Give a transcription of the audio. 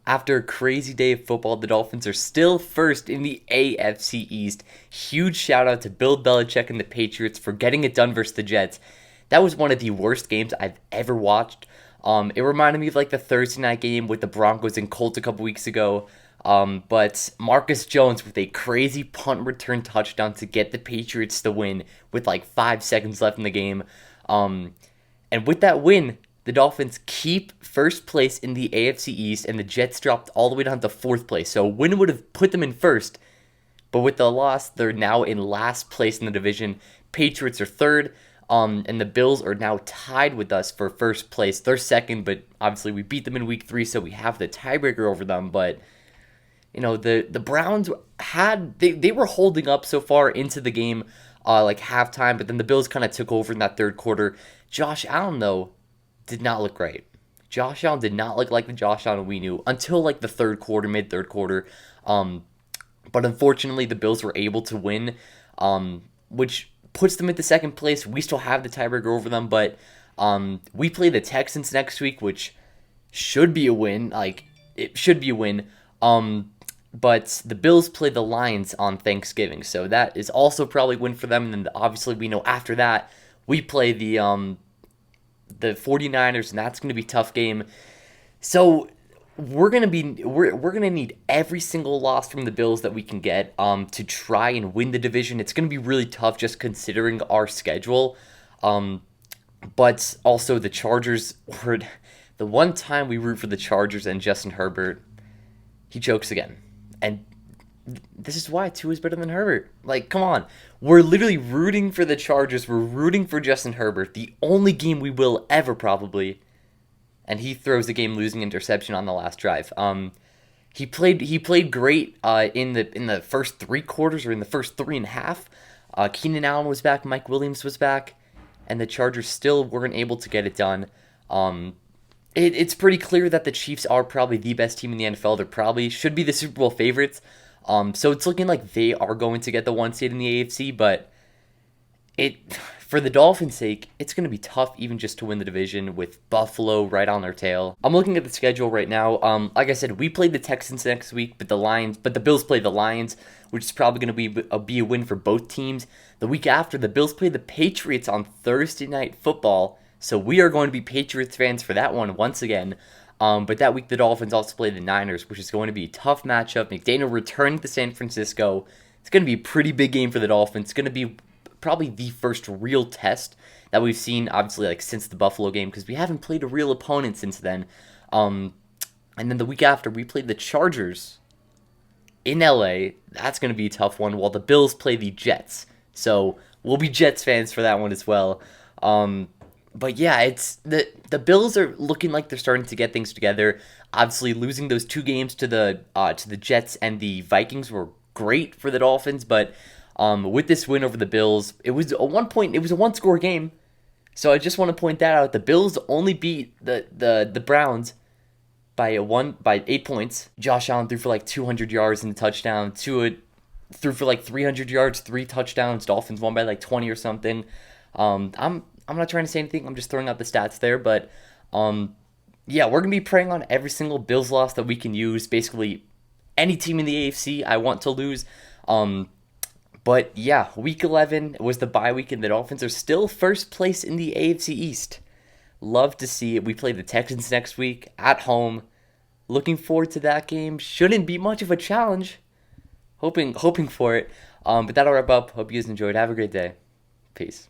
After a crazy day of football, the Dolphins are still first in the AFC East. Huge shout out to Bill Belichick and the Patriots for getting it done versus the Jets. That was one of the worst games I've ever watched. It reminded me of like the Thursday night game with the Broncos and Colts a couple weeks ago. But Marcus Jones with a crazy punt return touchdown to get the Patriots the win with like 5 seconds left in the game. Um, and with that win, the Dolphins keep first place in the AFC East, and the Jets dropped all the way down to fourth place. So a win would have put them in first, but with the loss, they're now in last place in the division. Patriots are third, and the Bills are now tied with us for first place. They're second, but obviously we beat them in week 3, so we have the tiebreaker over them. But the Browns they were holding up so far into the game, like halftime, but then the Bills kind of took over in that third quarter. Josh Allen though did not look great. Josh Allen did not look like the Josh Allen we knew until like the third quarter, mid third quarter. But unfortunately, the Bills were able to win, which puts them into second place. We still have the tiebreaker over them, but we play the Texans next week, which should be a win. Like, it should be a win. But the Bills play the Lions on Thanksgiving, so that is also probably a win for them. And then obviously we know after that we play the 49ers, and that's going to be a tough game. So we're gonna need every single loss from the Bills that we can get to try and win the division. It's gonna be really tough just considering our schedule. But also the Chargers were the one time we root for the Chargers and Justin Herbert, he chokes again. And this is why Tua is better than Herbert. Like, come on. We're literally rooting for the Chargers. We're rooting for Justin Herbert. The only game we will ever probably. And he throws a game-losing interception on the last drive. He played great in the first 3 quarters, or in the first 3.5. Keenan Allen was back. Mike Williams was back. And the Chargers still weren't able to get it done. It's pretty clear that the Chiefs are probably the best team in the NFL. They probably should be the Super Bowl favorites. So it's looking like they are going to get the 1 seed in the AFC, but for the Dolphins' sake, it's going to be tough even just to win the division with Buffalo right on their tail. I'm looking at the schedule right now. Like I said, we play the Texans next week, but the Bills play the Lions, which is probably going to be a win for both teams. The week after, the Bills play the Patriots on Thursday Night Football. So we are going to be Patriots fans for that one once again. But that week the Dolphins also play the Niners, which is going to be a tough matchup. McDaniel returning to San Francisco. It's going to be a pretty big game for the Dolphins. It's going to be probably the first real test that we've seen, obviously, like since the Buffalo game, because we haven't played a real opponent since then. And then the week after, we played the Chargers in LA. That's going to be a tough one, while the Bills play the Jets. So we'll be Jets fans for that one as well. But yeah, it's the Bills are looking like they're starting to get things together. Obviously, losing those 2 games to the Jets and the Vikings were great for the Dolphins, but with this win over the Bills, it was a 1-score game. So I just want to point that out. The Bills only beat the Browns by 8 points. Josh Allen threw for like 200 yards and a touchdown. Tua threw for like 300 yards, 3 touchdowns. Dolphins won by like 20 or something. I'm not trying to say anything. I'm just throwing out the stats there. But, yeah, we're going to be preying on every single Bills loss that we can use. Basically, any team in the AFC I want to lose. But, yeah, Week 11 was the bye week, and the Dolphins are still first place in the AFC East. Love to see it. We play the Texans next week at home. Looking forward to that game. Shouldn't be much of a challenge. Hoping for it. But that'll wrap up. Hope you guys enjoyed. Have a great day. Peace.